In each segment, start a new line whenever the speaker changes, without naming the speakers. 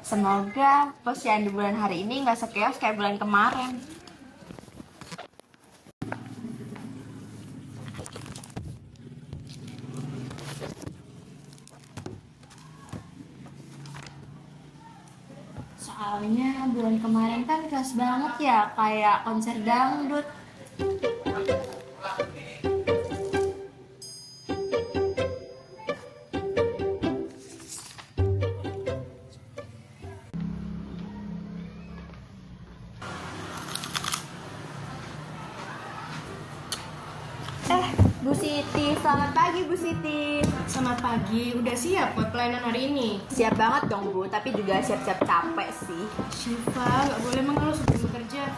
Semoga posyandu bulan hari ini nggak sekeos kayak bulan kemarin. Soalnya bulan kemarin kan keras banget ya, kayak konser dangdut. Bu Siti, selamat pagi Bu Siti.
Selamat pagi, udah siap buat pelayanan hari ini?
Siap banget dong Bu, tapi juga siap-siap capek sih.
Syifa, nggak boleh mengeluh sebelum bekerja.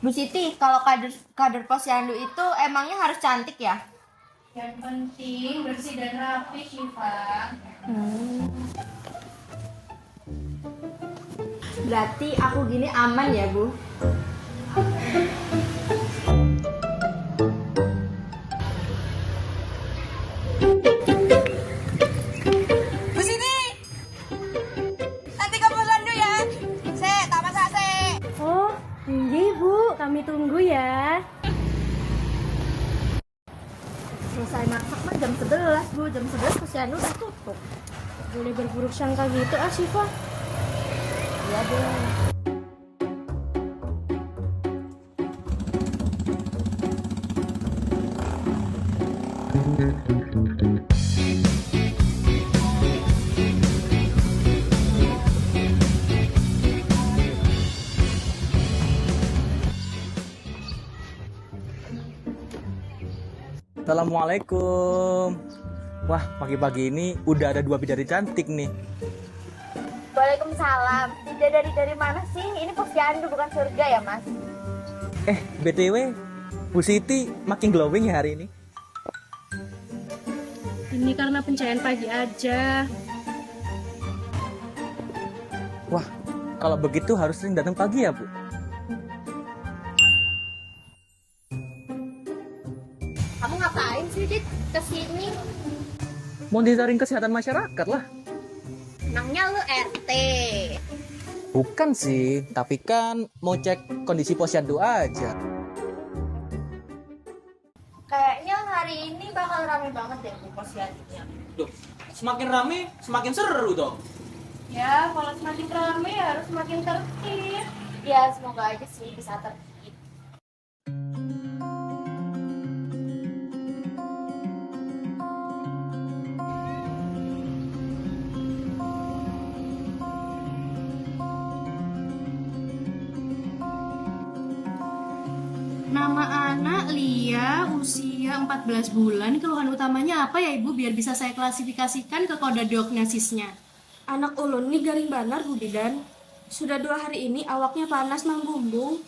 Bu Siti, kalau kader posyandu itu emangnya harus cantik ya?
Yang penting bersih dan rapi, Syifa.
Berarti aku gini aman ya Bu?
Bu Siti, nanti ke posyandu ya. Se, tak masak se.
Oh, iya Bu, kami tunggu ya.
Selesai masak mah jam 11 Bu, jam 11 posyandu udah tutup.
Boleh berburuk sangka gitu Syifa.
Iya deh.
Assalamualaikum. Wah, pagi-pagi ini udah ada 2 bidadari cantik nih.
Waalaikumsalam. Dari mana sih? Ini posyandu bukan surga ya Mas?
BTW, Bu Siti makin glowing ya hari ini.
Ini karena pencahayaan pagi aja.
Wah, kalau begitu harus sering datang pagi ya, Bu?
Kamu ngapain sih Dit kesini?
Monitoring kesehatan masyarakat lah.
Emangnya lu RT?
Bukan sih, tapi kan mau cek kondisi posyandu aja.
Kayaknya hari ini bakal rame banget deh di posyandunya.
Loh, semakin rame, semakin seru dong.
Ya, kalau semakin ramai harus semakin tertib.
Ya semoga aja sih bisa tertib.
Nama anak Lia, usia 14 bulan. Keluhan utamanya apa ya Ibu? Biar bisa saya klasifikasikan ke kode diagnosisnya.
Anak ulun nih garing banar Bu Didan. Sudah 2 hari ini awaknya panas mengbumbung.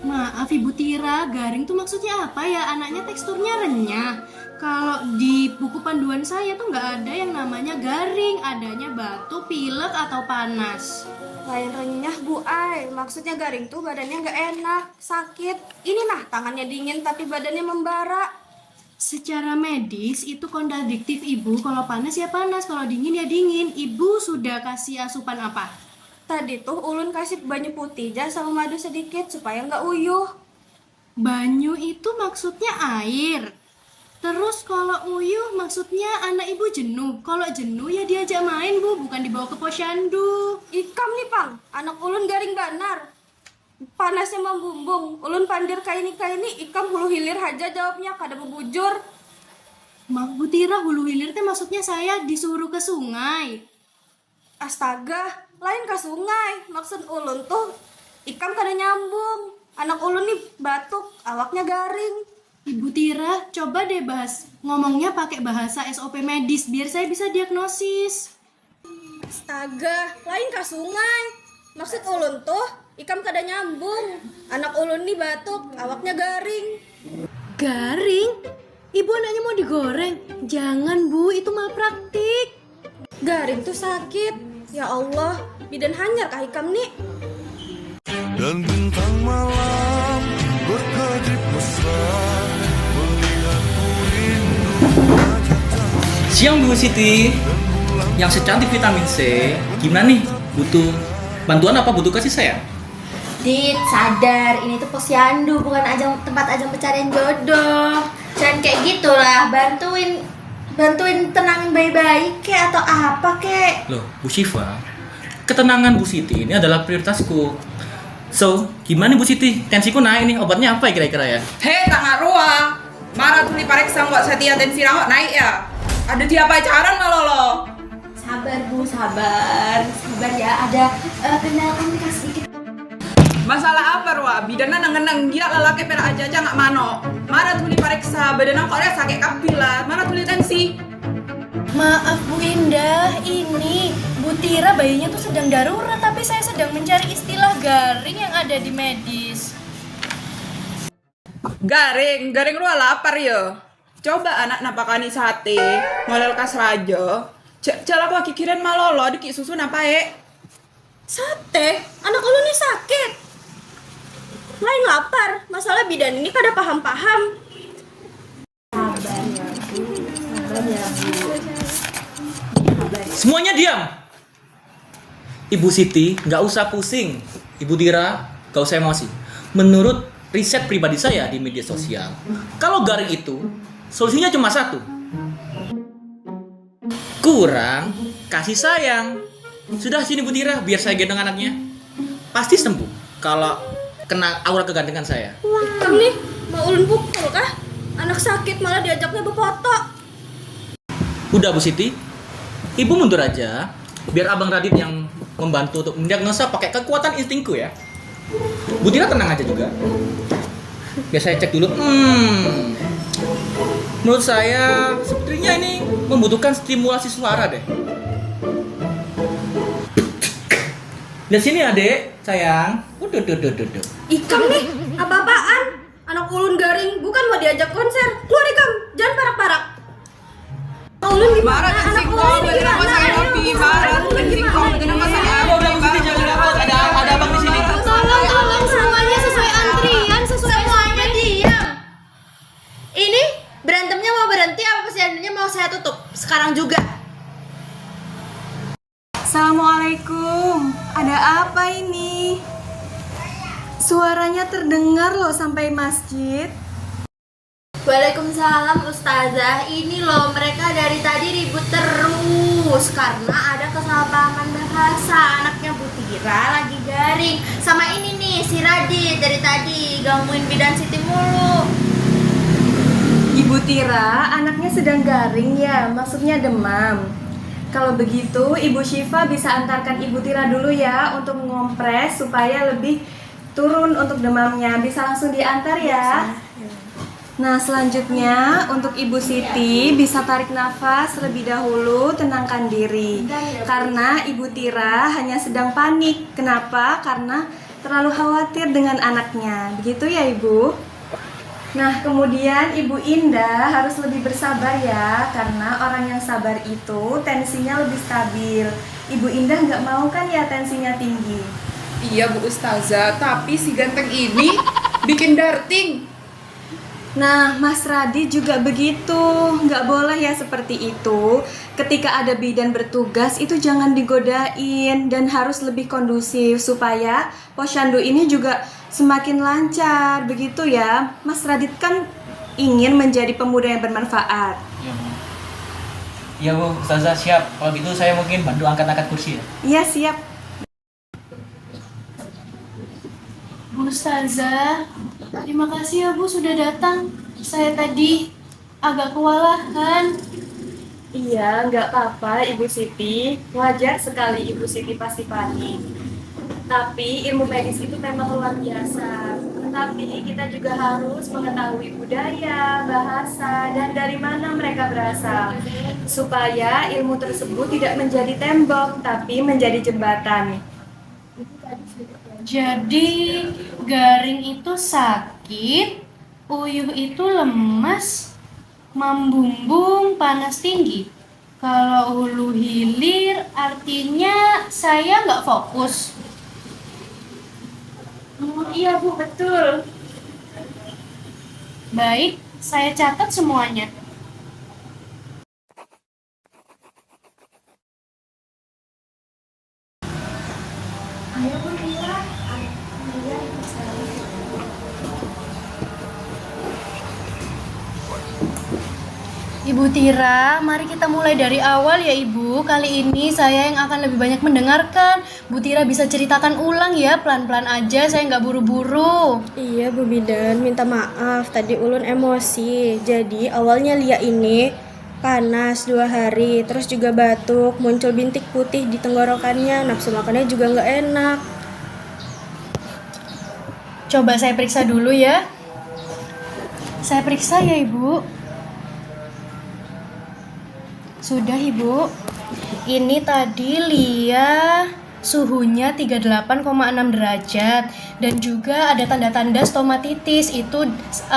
Maaf Ibu Tira, garing tuh maksudnya apa ya? Anaknya teksturnya renyah. Kalau di buku panduan saya tuh nggak ada yang namanya garing, adanya batuk, pilek, atau panas.
Lain renyah Bu Ai, maksudnya garing tuh badannya nggak enak, sakit. Ini nah tangannya dingin tapi badannya membara.
Secara medis itu kontradiktif Ibu, kalau panas ya panas, kalau dingin ya dingin. Ibu sudah kasih asupan apa?
Tadi tuh ulun kasih banyu putih aja sama madu sedikit supaya nggak uyuh.
Banyu itu maksudnya air. Terus kalau uyuh maksudnya anak Ibu jenuh. Kalau jenuh ya diajak main Bu, bukan dibawa ke posyandu.
Ikam nih Pang, anak ulun garing banar. Panasnya membumbung, ulun pandir kaini ikam hulu hilir aja jawabnya kada bebujur.
Maaf Bu Tira, hulu hilir teh maksudnya saya disuruh ke sungai.
Astaga, lain ke sungai. Maksud ulun tuh ikam kada nyambung. Anak ulun nih batuk, awaknya garing.
Ibu Tira, coba deh ngomongnya pakai bahasa SOP medis biar saya bisa diagnosis.
Astaga, lain ke sungai. Maksud ulun tuh ikam kada nyambung. Anak ulun nih batuk, awaknya garing.
Garing? Ibu anaknya mau digoreng? Jangan Bu, itu malpraktik.
Garing tuh sakit. Ya Allah, bidan hanyar kah ikam nih?
Dan bintang malam berkedip mesra melihatku rindu wajahnya.
Siang Bu Siti. Yang secantik vitamin C, gimana nih? Butuh bantuan apa butuh kasih sayang?
Dit, sadar, ini tuh posyandu, bukan tempat ajang pencarian jodoh. Jangan kayak gitulah, bantuin tenangin bayi-bayi kek atau apa kek.
Loh, Bu Syifa, ketenangan Bu Siti ini adalah prioritasku. So, gimana Bu Siti? Tensiku naik nih, obatnya apa ya kira-kira ya?
Hei, tak ngaruh. Mana tuli pareksa buat setia tensi rahok naik ya? Ada tiapa caran lo.
Sabar Bu, sabar ya, ada kendala komunikasi dikit.
Masalah apa Ruah? Bidana nang dia lalaki perak aja nggak mano. Mana tuli pareksa, badan kok dia sakit kapila. Mana tuli tensi?
Maaf Bu Indah, ini Bu Tira bayinya tuh sedang darurat, tapi saya sedang mencari istilah garing yang ada di medis.
Garing Ruah lapar yo. Coba anak napakani sate, molel kas rajo. Cala aku kikiran malolo dikit susu napae.
Sate, anak ulun nih sakit. Lain lapar, masalah bidan ini kada paham-paham.
Semuanya diam. Ibu Siti, nggak usah pusing. Ibu Dira, nggak usah emosi. Menurut riset pribadi saya di media sosial, kalau garing itu solusinya cuma satu. Kurang kasih sayang. Sudah sini Bu Dira, biar saya gendong anaknya. Pasti sembuh kalau kena aura kegantengan saya.
Ikam nih, mau ulun pukul kah? Anak sakit malah diajaknya berfoto.
Udah Bu Siti, Ibu mundur aja, biar Abang Radit yang membantu untuk mendiagnosa pakai kekuatan instingku ya. Bu Tira tenang aja juga. Biar saya cek dulu. Menurut saya sepertinya ini membutuhkan stimulasi suara deh. Lihat sini adek, sayang. Duh.
Ikam nih, apa-apaan? Anak ulun garing, bukan mau diajak konser. Keluar ikam, jangan parak-parak. Ulun gimana?
Marah
Anak
tensi
ulun
kong,
ini
badan apa
gimana?
saya
Anak
kopi,
ulun
marah
gimana?
tensi kong, badan apa saya
Udah Bu Siti jangan takut, ada abang di sini.
Tolong semuanya sesuai antrian,
Semuanya diam. Ini berantemnya mau berhenti apa posyandunya mau saya tutup sekarang juga?
Assalamualaikum, ada apa ini? Suaranya terdengar loh sampai masjid.
Waalaikumsalam Ustazah. Ini loh mereka dari tadi ribut terus karena ada kesalahpahaman bahasa. Anaknya Bu Tira lagi garing. Sama ini nih si Radit dari tadi gangguin bidan Siti mulu.
Ibu Tira, anaknya sedang garing ya, maksudnya demam. Kalau begitu, Ibu Syifa bisa antarkan Ibu Tira dulu ya untuk mengompres supaya lebih turun untuk demamnya. Bisa langsung diantar ya. Nah, selanjutnya untuk Ibu Siti bisa tarik nafas terlebih dahulu, tenangkan diri. Karena Ibu Tira hanya sedang panik. Kenapa? Karena terlalu khawatir dengan anaknya. Begitu ya, Ibu? Nah, kemudian Ibu Indah harus lebih bersabar ya, karena orang yang sabar itu tensinya lebih stabil. Ibu Indah nggak mau kan ya tensinya tinggi?
Iya Bu Ustazah, tapi si ganteng ini bikin darting.
Nah, Mas Radi juga begitu, nggak boleh ya seperti itu. Ketika ada bidan bertugas itu jangan digodain dan harus lebih kondusif supaya posyandu ini juga semakin lancar, begitu ya. Mas Radit kan ingin menjadi pemuda yang bermanfaat.
Iya Bu, Ustazah siap. Kalau gitu saya mungkin bantu angkat-angkat kursi ya.
Iya, siap.
Bu Ustazah, terima kasih ya Bu sudah datang. Saya tadi agak kewalahan.
Iya, nggak apa-apa Ibu Siti. Wajar sekali Ibu Siti pasti panik. Tapi ilmu medis itu memang luar biasa. Tetapi kita juga harus mengetahui budaya, bahasa, dan dari mana mereka berasal. Supaya ilmu tersebut tidak menjadi tembok, tapi menjadi jembatan.
Jadi Garing itu sakit, Uyuh itu lemas, Mambumbung panas tinggi. Kalau hulu hilir artinya saya nggak fokus. Iya Bu, betul. Baik, saya catat semuanya. Ibu Tira, mari kita mulai dari awal ya Ibu. Kali ini saya yang akan lebih banyak mendengarkan. Bu Tira bisa ceritakan ulang ya, pelan-pelan aja, saya nggak buru-buru.
Iya Bu Bidan, minta maaf tadi ulun emosi. Jadi awalnya Lia ini panas 2 hari, terus juga batuk, muncul bintik putih di tenggorokannya, nafsu makannya juga nggak enak.
Coba saya periksa dulu ya. Saya periksa ya Ibu. Sudah Ibu. Ini tadi Lia suhunya 38,6 derajat dan juga ada tanda-tanda stomatitis, itu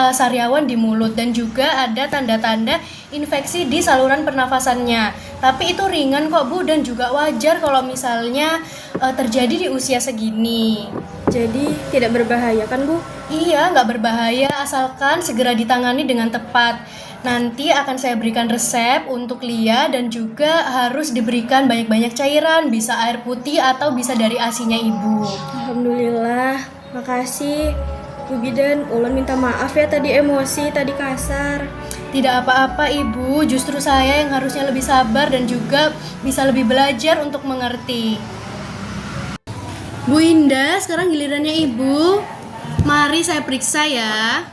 sariawan di mulut, dan juga ada tanda-tanda infeksi di saluran pernafasannya. Tapi itu ringan kok Bu, dan juga wajar kalau misalnya terjadi di usia segini.
Jadi tidak berbahaya kan Bu?
Iya, nggak berbahaya asalkan segera ditangani dengan tepat. Nanti akan saya berikan resep untuk Lia, dan juga harus diberikan banyak-banyak cairan, bisa air putih atau bisa dari ASI-nya Ibu.
Alhamdulillah, makasih Bu Bidan. Ulun minta maaf ya tadi emosi, tadi kasar.
Tidak apa-apa Ibu, justru saya yang harusnya lebih sabar dan juga bisa lebih belajar untuk mengerti.
Bu Indah, sekarang gilirannya Ibu. Mari saya periksa ya.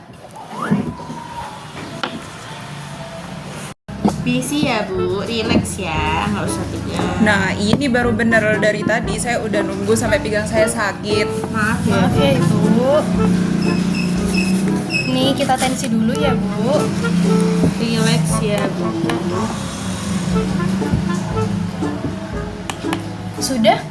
Bisi ya Bu, relax ya, nggak usah tegang.
Nah, ini baru bener dari tadi saya udah nunggu sampai pinggang saya sakit.
Maaf ya.
Maaf ya Ibu. Nih kita tensi dulu ya Bu.
Relax ya Bu.
Sudah?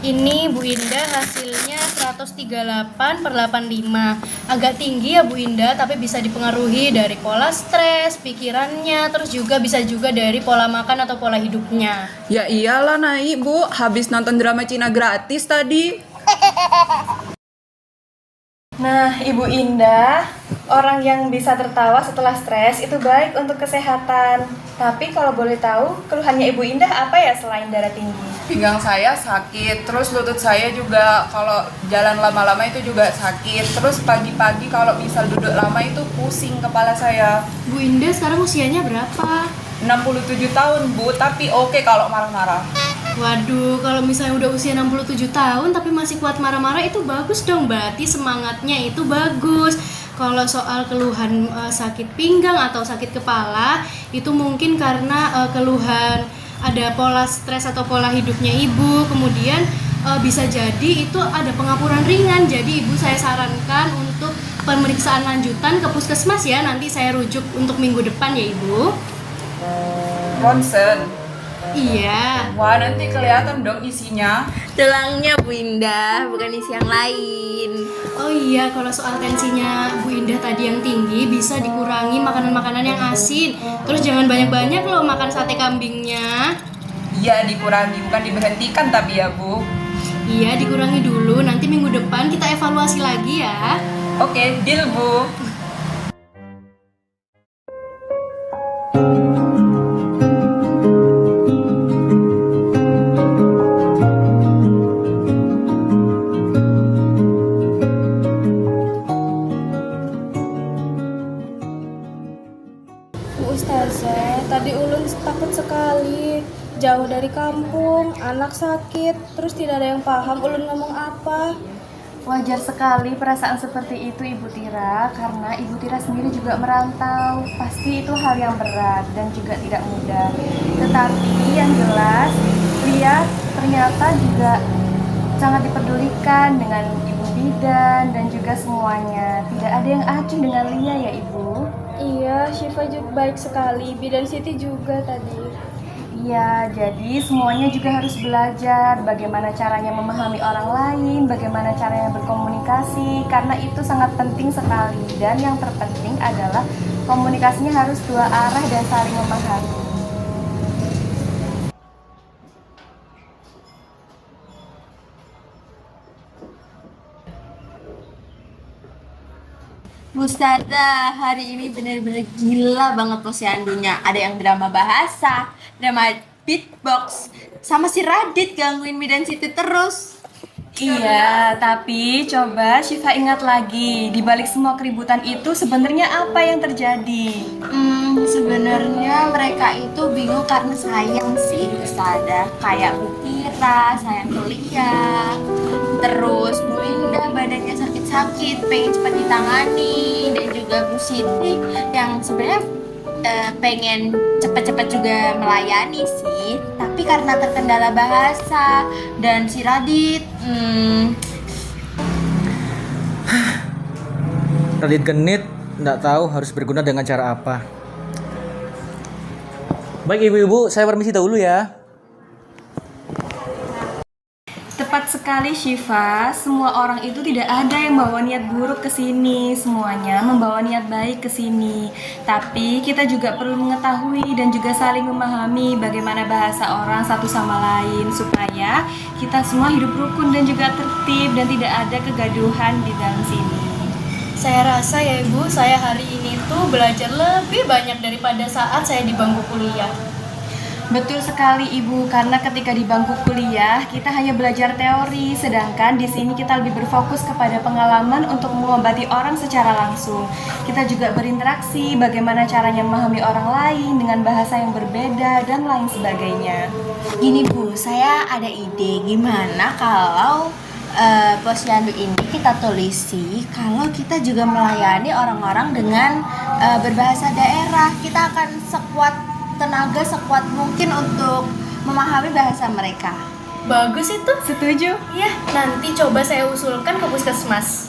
Ini Bu Indah hasilnya 138/85. Agak tinggi ya Bu Indah, tapi bisa dipengaruhi dari pola stres, pikirannya, terus juga bisa juga dari pola makan atau pola hidupnya.
Ya iyalah naik Bu, habis nonton drama Cina gratis tadi.
Nah, Ibu Indah, orang yang bisa tertawa setelah stres itu baik untuk kesehatan. Tapi kalau boleh tahu, keluhannya Ibu Indah apa ya selain darah tinggi?
Pinggang saya sakit, terus lutut saya juga kalau jalan lama-lama itu juga sakit. Terus pagi-pagi kalau misal duduk lama itu pusing kepala saya.
Bu Indah sekarang usianya berapa?
67 tahun Bu, tapi oke kalau marah-marah.
Waduh, kalau misalnya udah usia 67 tahun tapi masih kuat marah-marah itu bagus dong, berarti semangatnya itu bagus. Kalau soal keluhan sakit pinggang atau sakit kepala, itu mungkin karena keluhan ada pola stres atau pola hidupnya Ibu. Kemudian bisa jadi itu ada pengapuran ringan. Jadi Ibu saya sarankan untuk pemeriksaan lanjutan ke puskesmas ya. Nanti saya rujuk untuk minggu depan ya Ibu.
Ronsen.
Iya.
Wah, nanti kelihatan dong isinya.
Tulangnya Bu Indah, bukan isi yang lain.
Oh iya, kalau soal tensinya Bu Indah tadi yang tinggi, bisa dikurangi makanan-makanan yang asin. Terus jangan banyak-banyak loh makan sate kambingnya.
Iya, dikurangi, bukan diberhentikan tapi ya Bu.
Iya, dikurangi dulu. Nanti minggu depan kita evaluasi lagi ya.
Oke, deal Bu.
Bu Ustazah, tadi ulun takut sekali. Jauh dari kampung, anak sakit, terus tidak ada yang paham ulun ngomong apa.
Wajar sekali perasaan seperti itu Ibu Tira, karena Ibu Tira sendiri juga merantau. Pasti itu hal yang berat dan juga tidak mudah. Tetapi yang jelas, Lia ternyata juga sangat dipedulikan dengan Ibu Bidan dan juga semuanya. Tidak ada yang acuh dengan Lia ya Ibu.
Iya, Syifa juga baik sekali. Bidan Siti juga tadi.
Iya, jadi semuanya juga harus belajar bagaimana caranya memahami orang lain, bagaimana caranya berkomunikasi, karena itu sangat penting sekali. Dan yang terpenting adalah komunikasinya harus dua arah dan saling memahami.
Ustazah, hari ini bener-bener gila banget posyandunya. Ada yang drama bahasa, drama beatbox, sama si Radit gangguin Mi dan Siti terus.
Iya, tapi coba Syifa ingat lagi, di balik semua keributan itu sebenarnya apa yang terjadi?
Sebenarnya mereka itu bingung karena sayang sih Ustazah. Kayak Bu Tira, sayang ke Lia. Terus Bu Indah badannya sakit-sakit, pengen cepat ditangani. Dan juga Bu Siti yang sebenarnya pengen cepat-cepat juga melayani sih, tapi karena terkendala bahasa. Dan si Radit
Radit genit, nggak tahu harus berguna dengan cara apa. Baik ibu-ibu, saya permisi dahulu ya.
Tepat sekali Syifa, semua orang itu tidak ada yang membawa niat buruk ke sini, semuanya membawa niat baik ke sini. Tapi kita juga perlu mengetahui dan juga saling memahami bagaimana bahasa orang satu sama lain supaya kita semua hidup rukun dan juga tertib dan tidak ada kegaduhan di dalam sini.
Saya rasa ya Ibu, saya hari ini tuh belajar lebih banyak daripada saat saya di bangku kuliah.
Betul sekali Ibu, karena ketika di bangku kuliah kita hanya belajar teori, sedangkan di sini kita lebih berfokus kepada pengalaman untuk mengobati orang secara langsung. Kita juga berinteraksi, bagaimana caranya memahami orang lain dengan bahasa yang berbeda dan lain sebagainya.
Gini Bu, saya ada ide gimana kalau posyandu ini kita tulisi kalau kita juga melayani orang-orang dengan berbahasa daerah. Kita akan sekuat tenaga, sekuat mungkin untuk memahami bahasa mereka.
Bagus itu.
Setuju?
Ya, nanti coba saya usulkan ke puskesmas.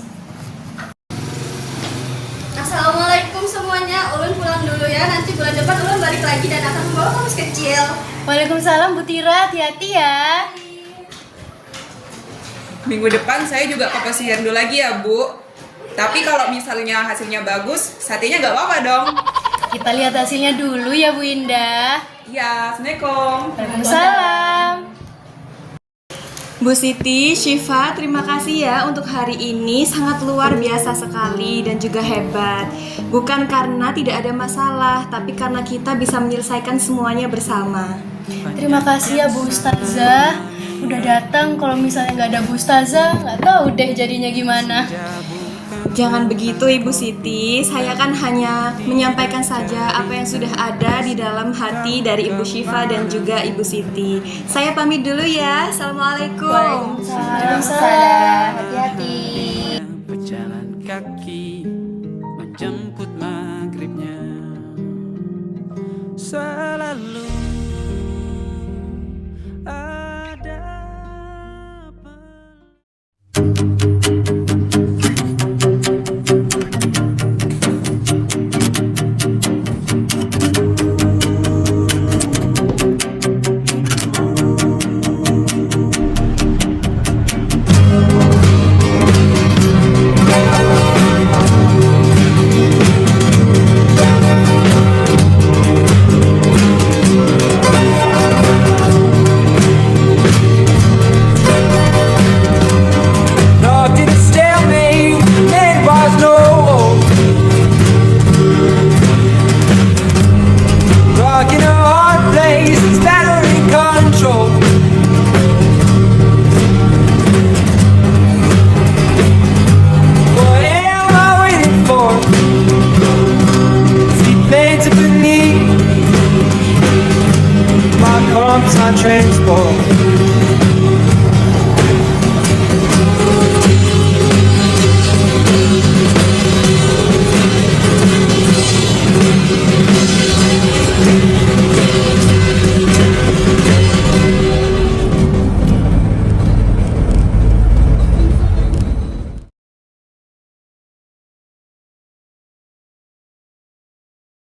Assalamualaikum semuanya, Ulun pulang dulu ya. Nanti bulan depan Ulun balik lagi dan akan membawa kamus kecil.
Waalaikumsalam Bu Tira, hati-hati ya.
Minggu depan saya juga ke posyandu lagi ya Bu. Tapi kalau misalnya hasilnya bagus, satenya nggak apa-apa dong.
Kita lihat hasilnya dulu ya Bu Indah.
Iya, Assalamualaikum.
Waalaikumsalam.
Bu Siti, Syifa, terima kasih ya untuk hari ini, sangat luar biasa sekali dan juga hebat. Bukan karena tidak ada masalah, tapi karena kita bisa menyelesaikan semuanya bersama.
Terima kasih ya Bu Ustazah. Udah datang, kalau misalnya nggak ada Bu Ustazah, nggak tahu deh jadinya gimana.
Jangan begitu Ibu Siti, saya kan hanya menyampaikan saja apa yang sudah ada di dalam hati dari Ibu Syifa dan juga Ibu Siti. Saya pamit dulu ya, Assalamualaikum.
Waalaikumsalam. Hati-hati.
Berjalan kaki